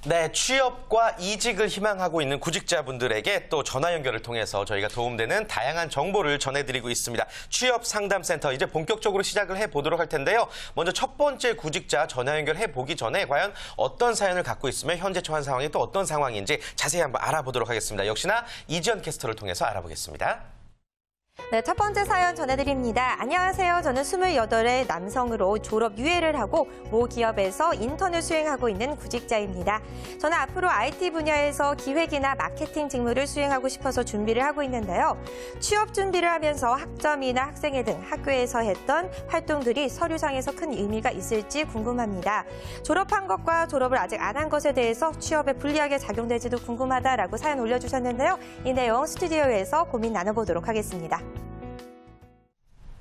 네, 취업과 이직을 희망하고 있는 구직자분들에게 또 전화 연결을 통해서 저희가 도움되는 다양한 정보를 전해드리고 있습니다. 취업 상담센터 이제 본격적으로 시작을 해보도록 할 텐데요. 먼저 첫 번째 구직자 전화 연결해보기 전에 과연 어떤 사연을 갖고 있으면 현재 처한 상황이 또 어떤 상황인지 자세히 한번 알아보도록 하겠습니다. 역시나 이지연 캐스터를 통해서 알아보겠습니다. 네, 첫 번째 사연 전해드립니다. 안녕하세요. 저는 28의 남성으로 졸업 유예를 하고 모 기업에서 인턴을 수행하고 있는 구직자입니다. 저는 앞으로 IT 분야에서 기획이나 마케팅 직무를 수행하고 싶어서 준비를 하고 있는데요. 취업 준비를 하면서 학점이나 학생회 등 학교에서 했던 활동들이 서류상에서 큰 의미가 있을지 궁금합니다. 졸업한 것과 졸업을 아직 안 한 것에 대해서 취업에 불리하게 작용될지도 궁금하다라고 사연 올려주셨는데요. 이 내용 스튜디오에서 고민 나눠보도록 하겠습니다.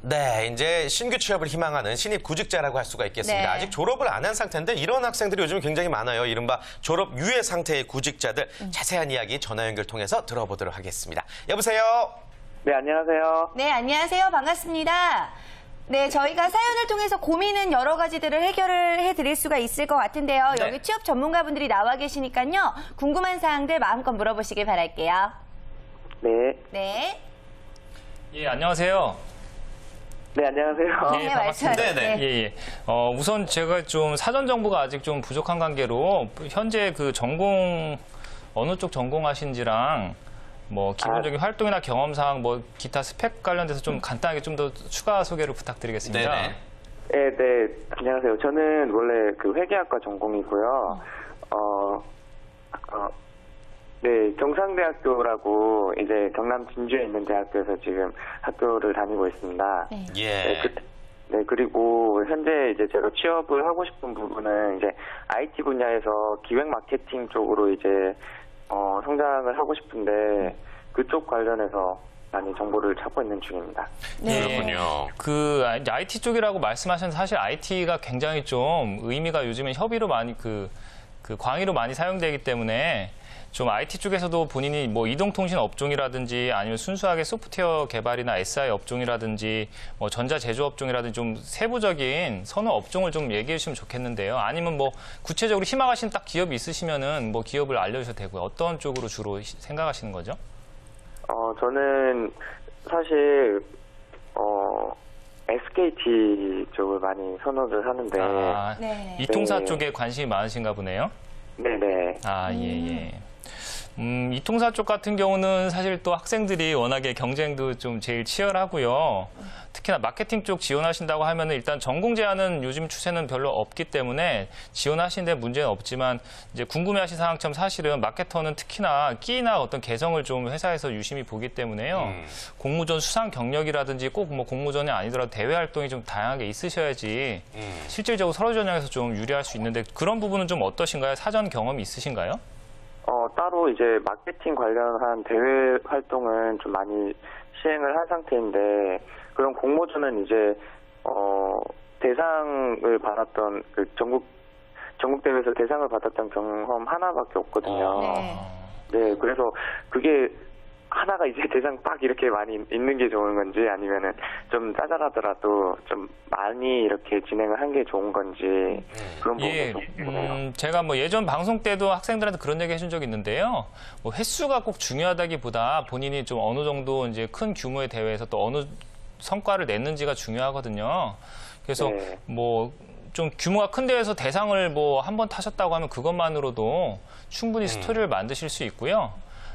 네, 이제 신규 취업을 희망하는 신입 구직자라고 할 수가 있겠습니다. 네. 아직 졸업을 안 한 상태인데 이런 학생들이 요즘 굉장히 많아요. 이른바 졸업 유예 상태의 구직자들. 자세한 이야기 전화 연결 통해서 들어보도록 하겠습니다. 여보세요? 네, 안녕하세요. 네, 안녕하세요. 반갑습니다. 네, 저희가 사연을 통해서 고민은 여러 가지들을 해결을 해드릴 수가 있을 것 같은데요. 네. 여기 취업 전문가분들이 나와 계시니까요. 궁금한 사항들 마음껏 물어보시길 바랄게요. 네. 네. 예, 안녕하세요. 네, 안녕하세요. 네, 말씀하세요. 네네. 네. 예. 우선 제가 좀 사전 정보가 아직 좀 부족한 관계로 현재 그 전공 어느 쪽 전공하신지랑 뭐 기본적인 활동이나 경험 사항 뭐 기타 스펙 관련돼서 좀 간단하게 좀 더 추가 소개를 부탁드리겠습니다. 네네. 네, 안녕하세요. 저는 원래 그 회계학과 전공이고요. 네, 경상대학교라고 이제 경남 진주에 있는 대학교에서 지금 학교를 다니고 있습니다. 네. 예. 네, 그리고 현재 이제 제가 취업을 하고 싶은 부분은 이제 IT 분야에서 기획 마케팅 쪽으로 이제 성장을 하고 싶은데 그쪽 관련해서 많이 정보를 찾고 있는 중입니다. 네. 그렇군요. 그 IT 쪽이라고 말씀하셨는데 사실 IT가 굉장히 좀 의미가 요즘엔 협의로 많이 그 광의로 많이 사용되기 때문에 좀 IT 쪽에서도 본인이 뭐 이동통신 업종이라든지 아니면 순수하게 소프트웨어 개발이나 SI 업종이라든지 뭐 전자 제조 업종이라든지 좀 세부적인 선호 업종을 좀 얘기해 주시면 좋겠는데요. 아니면 뭐 구체적으로 희망하시는 딱 기업이 있으시면은 뭐 기업을 알려주셔도 되고요. 어떤 쪽으로 주로 생각하시는 거죠? 저는 사실 SKT 쪽을 많이 선호를 하는데 네. 이통사 네. 쪽에 관심이 많으신가 보네요. 네네. 예. 이통사 쪽 같은 경우는 사실 또 학생들이 워낙에 경쟁도 좀 제일 치열하고요. 특히나 마케팅 쪽 지원하신다고 하면은 일단 전공 제한은 요즘 추세는 별로 없기 때문에 지원하시는 데 문제는 없지만 이제 궁금해하신 사항처럼 사실은 마케터는 특히나 끼나 어떤 개성을 좀 회사에서 유심히 보기 때문에요. 공모전 수상 경력이라든지 꼭 뭐 공모전이 아니더라도 대외 활동이 좀 다양하게 있으셔야지 실질적으로 서류 전형에서 좀 유리할 수 있는데 그런 부분은 좀 어떠신가요? 사전 경험이 있으신가요? 따로 이제 마케팅 관련한 대외 활동은 좀 많이 시행을 한 상태인데 그런 공모전은 이제 대상을 받았던 그 전국 대회에서 대상을 받았던 경험 하나밖에 없거든요. 네, 그래서 그게 하나가 이제 대상 딱 이렇게 많이 있는 게 좋은 건지 아니면은 좀 짜잘하더라도 좀 많이 이렇게 진행을 한 게 좋은 건지 그런 부분이 좀 궁금해요. 제가 뭐 예전 방송 때도 학생들한테 그런 얘기 해준 적이 있는데요. 뭐 횟수가 꼭 중요하다기보다 본인이 좀 어느 정도 이제 큰 규모의 대회에서 또 어느 성과를 냈는지가 중요하거든요. 그래서 네. 뭐 좀 규모가 큰 데에서 대상을 뭐 한 번 타셨다고 하면 그것만으로도 충분히 스토리를 만드실 수 있고요.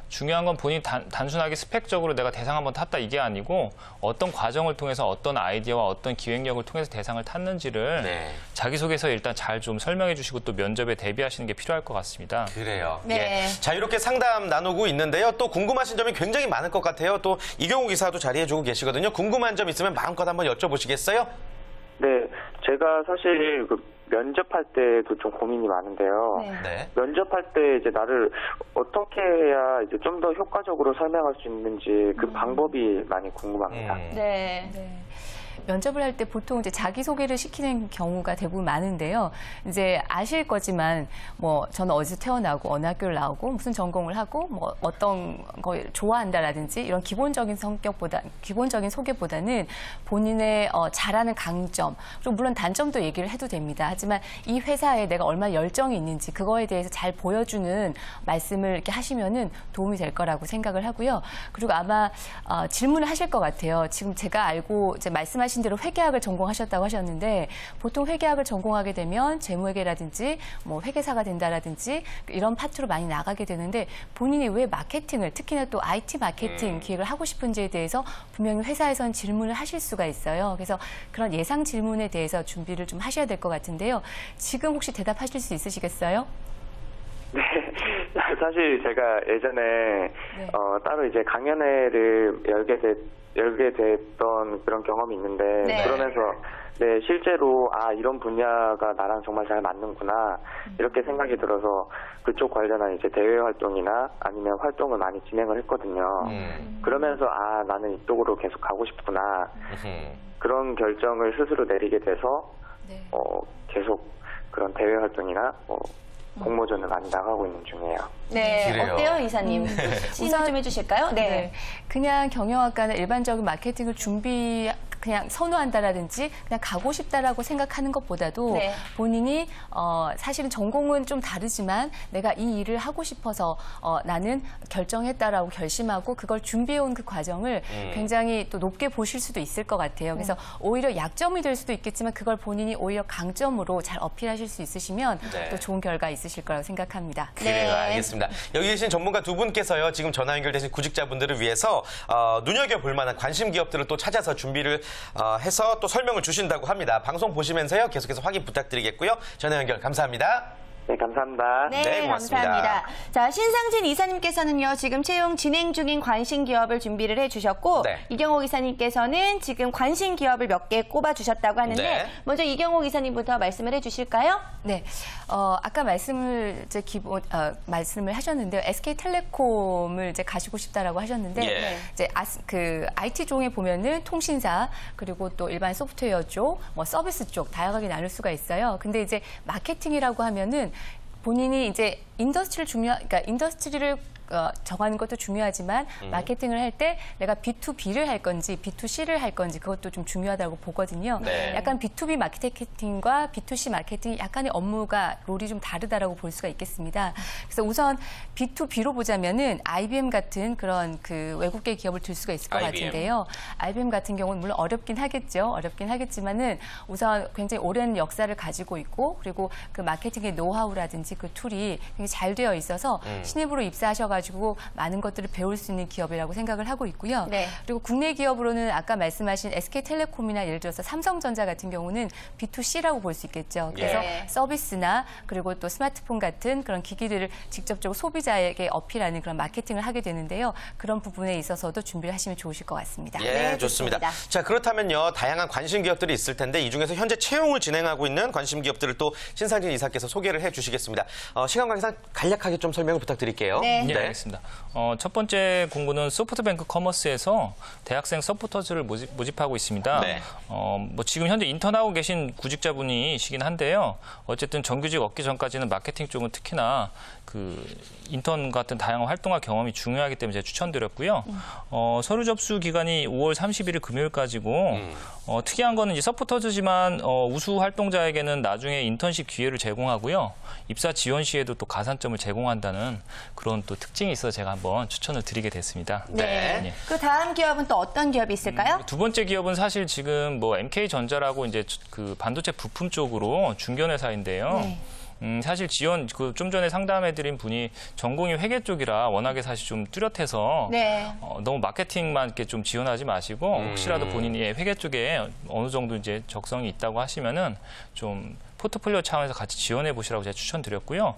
중요한 건 본인이 단순하게 스펙적으로 내가 대상 한번 탔다 이게 아니고 어떤 과정을 통해서 어떤 아이디어와 어떤 기획력을 통해서 대상을 탔는지를 자기소개서에 일단 잘 좀 설명해 주시고 또 면접에 대비하시는 게 필요할 것 같습니다. 그래요. 네. 예. 자, 이렇게 상담 나누고 있는데요. 또 궁금하신 점이 굉장히 많을 것 같아요. 또 이경우 기사도 자리해주고 계시거든요. 궁금한 점 있으면 마음껏 한번 여쭤보시겠어요? 네, 제가 사실 그 면접할 때도 좀 고민이 많은데요. 네. 면접할 때 이제 나를 어떻게 해야 이제 좀 더 효과적으로 설명할 수 있는지 그 방법이 많이 궁금합니다. 네. 면접을 할 때 보통 이제 자기소개를 시키는 경우가 대부분 많은데요. 이제 아실 거지만 뭐 저는 어디서 태어나고 어느 학교를 나오고 무슨 전공을 하고 뭐 어떤 걸 좋아한다라든지 이런 기본적인 기본적인 소개보다는 본인의 잘하는 강점, 그리고 물론 단점도 얘기를 해도 됩니다. 하지만 이 회사에 내가 얼마나 열정이 있는지 그거에 대해서 잘 보여주는 말씀을 이렇게 하시면은 도움이 될 거라고 생각을 하고요. 그리고 아마 질문을 하실 것 같아요. 지금 제가 알고 이제 말씀하신 대로 회계학을 전공하셨다고 하셨는데 보통 회계학을 전공하게 되면 재무회계라든지 뭐 회계사가 된다라든지 이런 파트로 많이 나가게 되는데 본인이 왜 마케팅을 특히나 또 IT 마케팅 기획을 하고 싶은지에 대해서 분명히 회사에선 질문을 하실 수가 있어요. 그래서 그런 예상 질문에 대해서 준비를 좀 하셔야 될 것 같은데요. 지금 혹시 대답하실 수 있으시겠어요? 네, 사실 제가 예전에 네. 따로 이제 강연회를 열게 됐던 그런 경험이 있는데 네. 그러면서 네, 실제로 이런 분야가 나랑 정말 잘 맞는구나 이렇게 생각이 들어서 그쪽 관련한 이제 대외 활동이나 아니면 활동을 많이 진행을 했거든요. 그러면서 나는 이쪽으로 계속 가고 싶구나 그런 결정을 스스로 내리게 돼서 네. 계속 그런 대외 활동이나 공모전을 많이 나가고 있는 중이에요. 네, 그래요. 어때요, 이사님? 시선 좀 해주실까요? 네. 그냥 경영학과는 일반적인 마케팅을 그냥 선호한다라든지 그냥 가고 싶다라고 생각하는 것보다도 네. 본인이 사실은 전공은 좀 다르지만 내가 이 일을 하고 싶어서 나는 결정했다라고 결심하고 그걸 준비해온 그 과정을 굉장히 또 높게 보실 수도 있을 것 같아요. 그래서 오히려 약점이 될 수도 있겠지만 그걸 본인이 오히려 강점으로 잘 어필하실 수 있으시면 네. 또 좋은 결과 있으실 거라고 생각합니다. 그래요, 알겠습니다. 여기 계신 전문가 두 분께서요, 지금 전화 연결되신 구직자분들을 위해서 눈여겨볼 만한 관심 기업들을 또 찾아서 준비를 해서 또 설명을 주신다고 합니다. 방송 보시면서요, 계속해서 확인 부탁드리겠고요. 전화 연결 감사합니다. 네, 감사합니다. 네, 네, 고맙습니다. 감사합니다. 자, 신상진 이사님께서는요, 지금 채용 진행 중인 관심 기업을 준비를 해주셨고, 네. 이경옥 이사님께서는 지금 관심 기업을 몇 개 꼽아주셨다고 하는데, 네. 먼저 이경옥 이사님부터 말씀을 해주실까요? 네, 아까 말씀을 하셨는데요. SK텔레콤을 이제 가시고 싶다라고 하셨는데, 예. 이제 그 IT 종에 보면은 통신사 그리고 또 일반 소프트웨어 쪽, 뭐 서비스 쪽 다양하게 나눌 수가 있어요. 근데 이제 마케팅이라고 하면은 본인이 이제 그러니까 인더스트리를 정하는 것도 중요하지만 마케팅을 할 때 내가 B2B를 할 건지 B2C를 할 건지 그것도 좀 중요하다고 보거든요. 네. 약간 B2B 마케팅과 B2C 마케팅 약간의 업무가 롤이 좀 다르다라고 볼 수가 있겠습니다. 그래서 우선 B2B로 보자면은 IBM 같은 그런 그 외국계 기업을 들 수가 있을 것 IBM. 같은데요. IBM 같은 경우는 물론 어렵긴 하겠지만은 우선 굉장히 오랜 역사를 가지고 있고 그리고 그 마케팅의 노하우라든지 그 툴이 굉장히 잘 되어 있어서 신입으로 입사하셔가지고 많은 것들을 배울 수 있는 기업이라고 생각을 하고 있고요. 네. 그리고 국내 기업으로는 아까 말씀하신 SK텔레콤이나 예를 들어서 삼성전자 같은 경우는 B2C라고 볼 수 있겠죠. 그래서 예. 서비스나 그리고 또 스마트폰 같은 그런 기기들을 직접적으로 소비자에게 어필하는 그런 마케팅을 하게 되는데요. 그런 부분에 있어서도 준비를 하시면 좋으실 것 같습니다. 예, 네, 좋습니다. 좋습니다. 자, 그렇다면요, 다양한 관심 기업들이 있을 텐데 이 중에서 현재 채용을 진행하고 있는 관심 기업들을 또 신상진 이사께서 소개를 해주시겠습니다. 시간 관계상 간략하게 좀 설명을 부탁드릴게요. 네. 네, 알겠습니다. 첫 번째 공고는 소프트뱅크 커머스에서 대학생 서포터즈를 모집하고 있습니다. 네. 뭐 지금 현재 인턴하고 계신 구직자분이시긴 한데요. 어쨌든 정규직 얻기 전까지는 마케팅 쪽은 특히나 그 인턴 같은 다양한 활동과 경험이 중요하기 때문에 제가 추천드렸고요. 서류 접수 기간이 5월 31일 금요일까지고 특이한 거는 이제 서포터즈지만 우수 활동자에게는 나중에 인턴십 기회를 제공하고요. 입사 지원 시에도 또 가산점을 제공한다는 그런 또 특징이 있어서 제가 한번 추천을 드리게 됐습니다. 네. 네. 그 다음 기업은 또 어떤 기업이 있을까요? 두 번째 기업은 사실 지금 뭐 MK전자라고 이제 그 반도체 부품 쪽으로 중견 회사인데요. 네. 사실 좀 전에 상담해드린 분이 전공이 회계 쪽이라 워낙에 사실 좀 뚜렷해서 네. 너무 마케팅만 이렇게 좀 지원하지 마시고 혹시라도 본인이 회계 쪽에 어느 정도 이제 적성이 있다고 하시면은 좀 포트폴리오 차원에서 같이 지원해 보시라고 제가 추천드렸고요.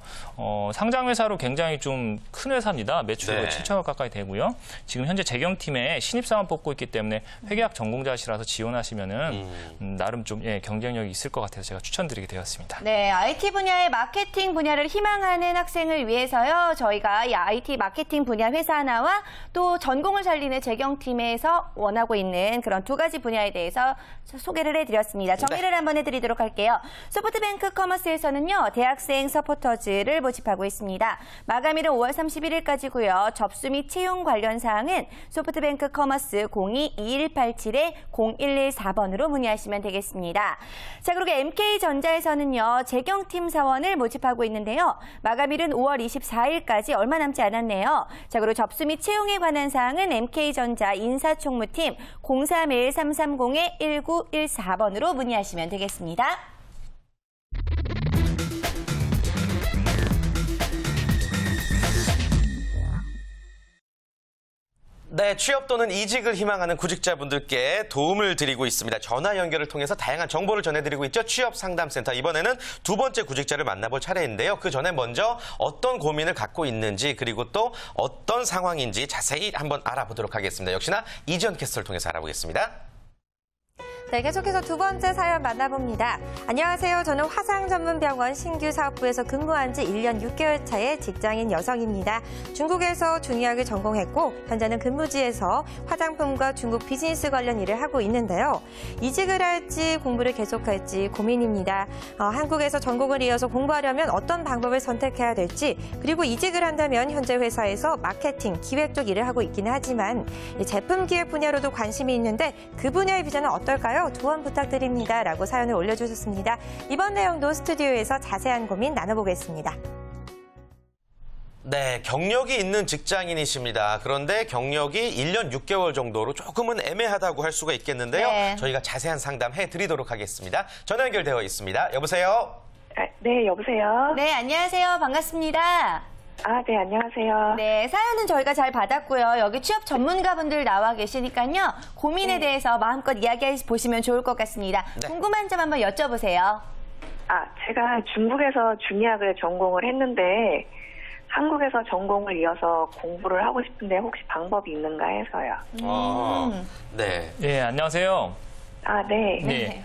상장 회사로 굉장히 좀 큰 회사입니다. 매출이 네. 7천억 가까이 되고요. 지금 현재 재경팀에 신입사원 뽑고 있기 때문에 회계학 전공자시라서 지원하시면은 나름 좀 경쟁력이 있을 것 같아서 제가 추천드리게 되었습니다. 네, IT 분야의 마케팅 분야를 희망하는 학생을 위해서요. 저희가 이 IT 마케팅 분야 회사 하나와 또 전공을 살리는 재경팀에서 원하고 있는 그런 두 가지 분야에 대해서 소개를 해드렸습니다. 정리를 한번 해드리도록 할게요. 소프트뱅크 커머스에서는요. 대학생 서포터즈를 모집하고 있습니다. 마감일은 5월 31일까지고요. 접수 및 채용 관련 사항은 소프트뱅크 커머스 02-2187-0114번으로 문의하시면 되겠습니다. 자, 그리고 MK전자에서는요. 재경팀 사원을 모집하고 있는데요. 마감일은 5월 24일까지 얼마 남지 않았네요. 자, 그리고 접수 및 채용에 관한 사항은 MK전자 인사총무팀 031330-1914번으로 문의하시면 되겠습니다. 네, 취업 또는 이직을 희망하는 구직자분들께 도움을 드리고 있습니다. 전화 연결을 통해서 다양한 정보를 전해드리고 있죠. 취업상담센터. 이번에는 두 번째 구직자를 만나볼 차례인데요. 그 전에 먼저 어떤 고민을 갖고 있는지 그리고 또 어떤 상황인지 자세히 한번 알아보도록 하겠습니다. 역시나 이지연 캐스터를 통해서 알아보겠습니다. 네, 계속해서 두 번째 사연 만나봅니다. 안녕하세요. 저는 화상전문병원 신규사업부에서 근무한 지 1년 6개월 차의 직장인 여성입니다. 중국에서 중의학을 전공했고 현재는 근무지에서 화장품과 중국 비즈니스 관련 일을 하고 있는데요. 이직을 할지 공부를 계속할지 고민입니다. 한국에서 전공을 이어서 공부하려면 어떤 방법을 선택해야 될지 그리고 이직을 한다면 현재 회사에서 마케팅, 기획 쪽 일을 하고 있기는 하지만 제품 기획 분야로도 관심이 있는데 그 분야의 비전은 어떨까요? 조언 부탁드립니다. 라고 사연을 올려주셨습니다. 이번 내용도 스튜디오에서 자세한 고민 나눠보겠습니다. 네, 경력이 있는 직장인이십니다. 그런데 경력이 1년 6개월 정도로 조금은 애매하다고 할 수가 있겠는데요. 네. 저희가 자세한 상담해 드리도록 하겠습니다. 전화 연결되어 있습니다. 여보세요? 네, 여보세요? 네, 안녕하세요. 반갑습니다. 네, 안녕하세요. 네, 사연은 저희가 잘 받았고요. 여기 취업 전문가분들 나와 계시니까요. 고민에 대해서 마음껏 이야기해 보시면 좋을 것 같습니다. 네. 궁금한 점 한번 여쭤보세요. 제가 중국에서 중의학을 전공을 했는데 한국에서 전공을 이어서 공부를 하고 싶은데 혹시 방법이 있는가 해서요. 네. 예, 안녕하세요. 네. 네.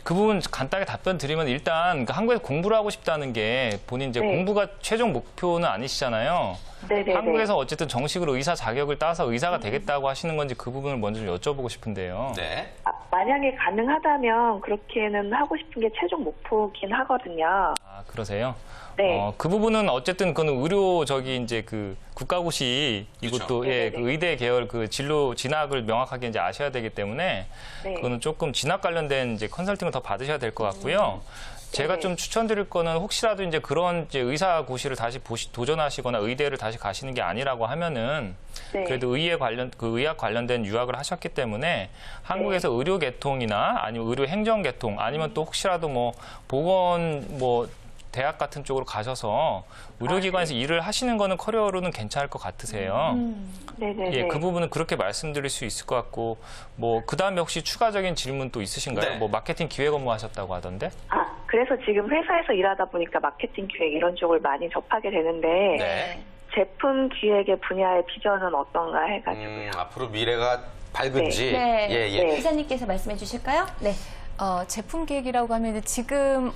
그 부분 간단하게 답변 드리면 일단 한국에서 공부를 하고 싶다는 게 본인 이제 네. 공부가 최종 목표는 아니시잖아요. 네네네. 한국에서 어쨌든 정식으로 의사 자격을 따서 의사가 되겠다고 하시는 건지 그 부분을 먼저 좀 여쭤보고 싶은데요. 네. 만약에 가능하다면 그렇게는 하고 싶은 게 최종 목표긴 하거든요. 그러세요? 네. 그 부분은 어쨌든 그는 의료 이제 그 국가고시 이것도 네네네. 그 의대 계열 그 진로 진학을 명확하게 이제 아셔야 되기 때문에 네. 그거는 조금 진학 관련된 이제 컨설팅을 더 받으셔야 될 것 같고요. 제가 네네. 좀 추천드릴 거는 혹시라도 이제 그런 이제 의사고시를 다시 도전하시거나 의대를 다시 가시는 게 아니라고 하면은 네. 그래도 의학 관련된 유학을 하셨기 때문에 한국에서 의료 계통이나 아니면 의료 행정 계통 아니면 또 혹시라도 뭐 보건 대학 같은 쪽으로 가셔서 의료기관에서 일을 하시는 거는 커리어로는 괜찮을 것 같으세요. 네네네. 예, 그 부분은 그렇게 말씀드릴 수 있을 것 같고, 그다음에 혹시 추가적인 질문 또 있으신가요? 네. 마케팅 기획 업무 하셨다고 하던데? 그래서 지금 회사에서 일하다 보니까 마케팅 기획 이런 쪽을 많이 접하게 되는데 네. 제품 기획의 분야의 비전은 어떤가 해가지고요. 앞으로 미래가 밝은지. 네. 예. 네. 기사님께서 말씀해 주실까요? 네. 제품 기획이라고 하면 지금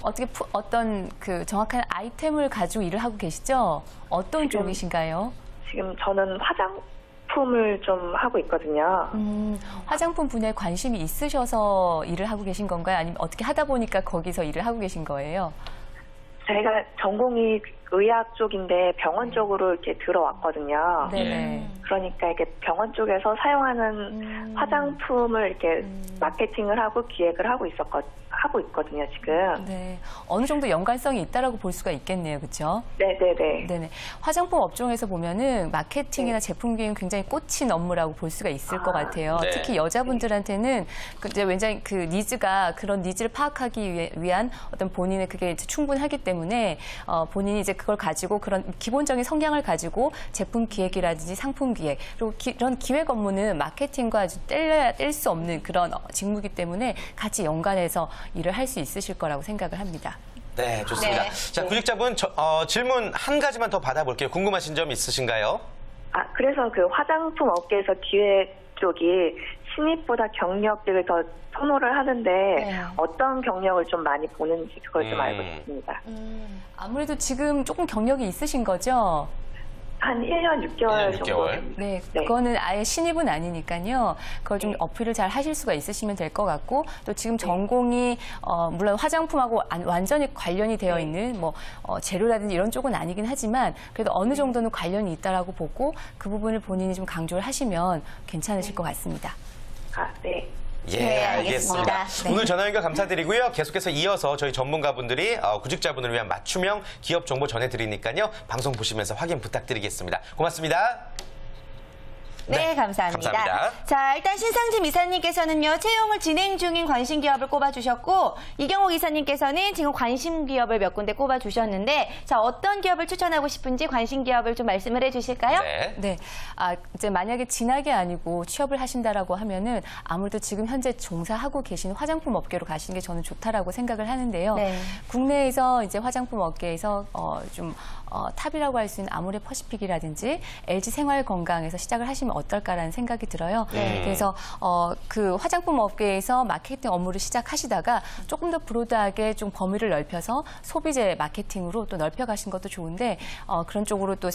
어떤 그 정확한 아이템을 가지고 일을 하고 계시죠? 어떤 쪽이신가요? 지금 저는 화장품을 좀 하고 있거든요. 화장품 분야에 관심이 있으셔서 일을 하고 계신 건가요? 아니면 어떻게 하다 보니까 거기서 일을 하고 계신 거예요? 제가 전공이 의학 쪽인데 병원 쪽으로 이렇게 들어왔거든요. 네. 그러니까 이렇게 병원 쪽에서 사용하는 화장품을 이렇게 마케팅을 하고 기획을 하고 있거든요, 지금. 네. 어느 정도 연관성이 있다라고 볼 수가 있겠네요. 그렇죠? 네네네. 네네. 화장품 업종에서 보면은 마케팅이나 제품 기획은 굉장히 꽂힌 업무라고 볼 수가 있을 것 같아요. 네. 특히 여자분들한테는 이제 굉장히 그 니즈가 그런 니즈를 파악하기 위한 어떤 본인의 그게 이제 충분하기 때문에 본인이 이제 그걸 가지고 그런 기본적인 성향을 가지고 제품 기획이라든지 상품 상품기획 그리고 이런 기획 업무는 마케팅과 아주 뗄 수 없는 그런 직무이기 때문에 같이 연관해서 일을 할 수 있으실 거라고 생각을 합니다. 네, 좋습니다. 네. 자, 구직자분 질문 한 가지만 더 받아볼게요. 궁금하신 점 있으신가요? 그래서 그 화장품 업계에서 기획 쪽이 신입보다 경력직을 더 선호를 하는데 어떤 경력을 좀 많이 보는지 그걸 좀 알고 싶습니다. 아무래도 지금 조금 경력이 있으신 거죠? 한 1년 6개월 1년 정도 6개월. 됩니다. 네, 그거는 아예 신입은 아니니까요. 그걸 좀 어필을 잘 하실 수가 있으시면 될 것 같고, 또 지금 전공이 물론 화장품하고 완전히 관련이 되어 있는 뭐 재료라든지 이런 쪽은 아니긴 하지만 그래도 어느 정도는 관련이 있다라고 보고 그 부분을 본인이 좀 강조를 하시면 괜찮으실 것 같습니다. 네. 예, 네, 알겠습니다. 알겠습니다. 오늘 전화 연결 감사드리고요. 계속해서 이어서 저희 전문가분들이 구직자분을 위한 맞춤형 기업 정보 전해드리니까요. 방송 보시면서 확인 부탁드리겠습니다. 고맙습니다. 네, 감사합니다. 감사합니다. 자, 일단 신상진 이사님께서는요, 채용을 진행 중인 관심 기업을 꼽아주셨고, 이경옥 이사님께서는 지금 관심 기업을 몇 군데 꼽아주셨는데, 자, 어떤 기업을 추천하고 싶은지 관심 기업을 좀 말씀을 해주실까요? 네. 네. 이제 만약에 진학이 아니고 취업을 하신다라고 하면은 아무래도 지금 현재 종사하고 계신 화장품 업계로 가시는 게 저는 좋다라고 생각을 하는데요. 네. 국내에서 이제 화장품 업계에서 탑이라고 할 수 있는 아모레 퍼시픽이라든지 LG 생활건강에서 시작을 하시면 어떨까라는 생각이 들어요. 그래서 그 화장품 업계에서 마케팅 업무를 시작하시다가 조금 더 브로드하게 좀 범위를 넓혀서 소비재 마케팅으로 또 넓혀가신 것도 좋은데 그런 쪽으로 또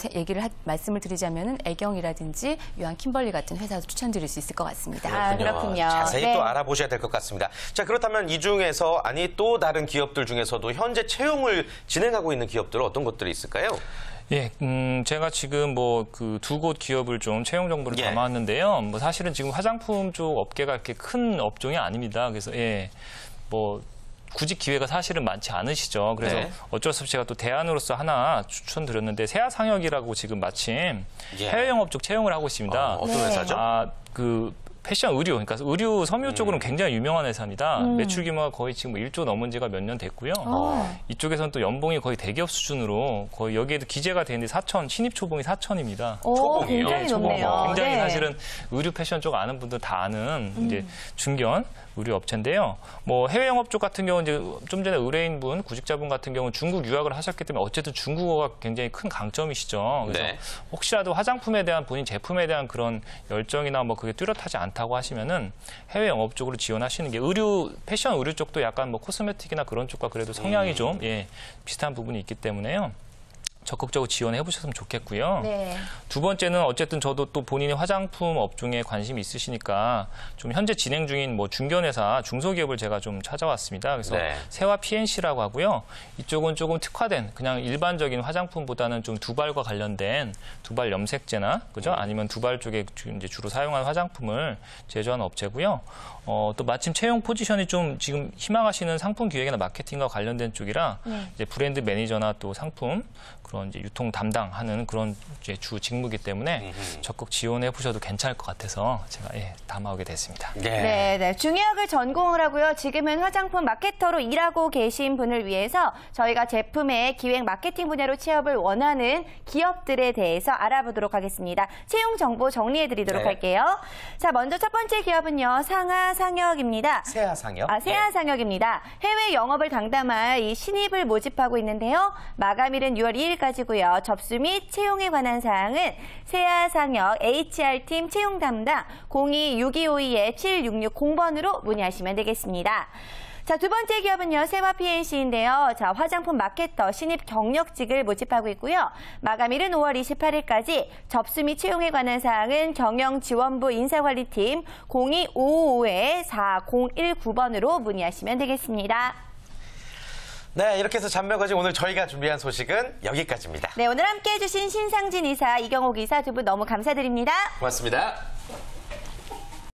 말씀을 드리자면은 애경이라든지 유한 킴벌리 같은 회사도 추천드릴 수 있을 것 같습니다. 그렇군요. 자세히 네. 또 알아보셔야 될 것 같습니다. 자, 그렇다면 이 중에서 또 다른 기업들 중에서도 현재 채용을 진행하고 있는 기업들은 어떤 것들이 있을까요? 예, 제가 지금 그 두 곳 기업을 좀 채용 정보를 예. 담아왔는데요. 사실은 지금 화장품 쪽 업계가 그렇게 큰 업종이 아닙니다. 그래서 구직 기회가 사실은 많지 않으시죠. 그래서 네. 어쩔 수 없이 제가 또 대안으로서 하나 추천드렸는데 세아상혁이라고 지금 마침 해외 영업 쪽 채용을 하고 있습니다. 어떤 회사죠? 패션 의류, 그러니까 의류 섬유 쪽으로는 굉장히 유명한 회사입니다. 매출 규모가 거의 지금 1조 넘은 지가 몇 년 됐고요. 이쪽에서는 또 연봉이 거의 대기업 수준으로 거의 여기에도 기재가 되어 있는데 신입 초봉이 4천입니다. 초봉이요? 굉장히 좋네요. 굉장히 네. 사실은 의류 패션 쪽 아는 분들 다 아는 이제 중견 의류 업체인데요. 해외 영업 쪽 같은 경우는 이제 좀 전에 의뢰인분, 구직자분 같은 경우는 중국 유학을 하셨기 때문에 어쨌든 중국어가 굉장히 큰 강점이시죠. 그래서 네. 혹시라도 화장품에 대한 본인 제품에 대한 그런 열정이나 그게 뚜렷하지 않다고 하시면은 해외 영업 쪽으로 지원하시는 게 패션 의류 쪽도 약간 코스메틱이나 그런 쪽과 그래도 성향이 좀 비슷한 부분이 있기 때문에요. 적극적으로 지원해 보셨으면 좋겠고요. 네. 두 번째는 어쨌든 저도 또 본인이 화장품 업종에 관심이 있으시니까 좀 현재 진행 중인 중견회사, 중소기업을 제가 좀 찾아왔습니다. 그래서 네. 세화 PNC라고 하고요. 이쪽은 조금 특화된 그냥 일반적인 화장품보다는 좀 두발과 관련된 두발 염색제나 그죠? 아니면 두발 쪽에 이제 주로 사용하는 화장품을 제조하는 업체고요. 또 마침 채용 포지션이 좀 지금 희망하시는 상품 기획이나 마케팅과 관련된 쪽이라 이제 브랜드 매니저나 또 상품 그런 이제 유통 담당하는 그런 이제 주 직무이기 때문에 적극 지원해 보셔도 괜찮을 것 같아서 제가 담아오게 됐습니다. 네. 중의학을 전공을 하고요. 지금은 화장품 마케터로 일하고 계신 분을 위해서 저희가 제품의 기획 마케팅 분야로 취업을 원하는 기업들에 대해서 알아보도록 하겠습니다. 채용 정보 정리해 드리도록 할게요. 자, 먼저 첫 번째 기업은요. 상하상혁입니다. 세아상혁? 세아상혁입니다. 해외 영업을 당담할 이 신입을 모집하고 있는데요. 마감일은 6월 2일까지고요. 접수 및 채용에 관한 사항은 세아상혁 HR팀 채용 담당 026252-7660번으로 문의하시면 되겠습니다. 자, 두 번째 기업은요, 세화 PNC인데요. 자, 화장품 마케터 신입 경력직을 모집하고 있고요. 마감일은 5월 28일까지, 접수 및 채용에 관한 사항은 경영지원부 인사관리팀 0255-4019번으로 문의하시면 되겠습니다. 네, 이렇게 해서 잔명거지 오늘 저희가 준비한 소식은 여기까지입니다. 네, 오늘 함께해 주신 신상진 이사, 이경옥 이사 두 분 너무 감사드립니다. 고맙습니다.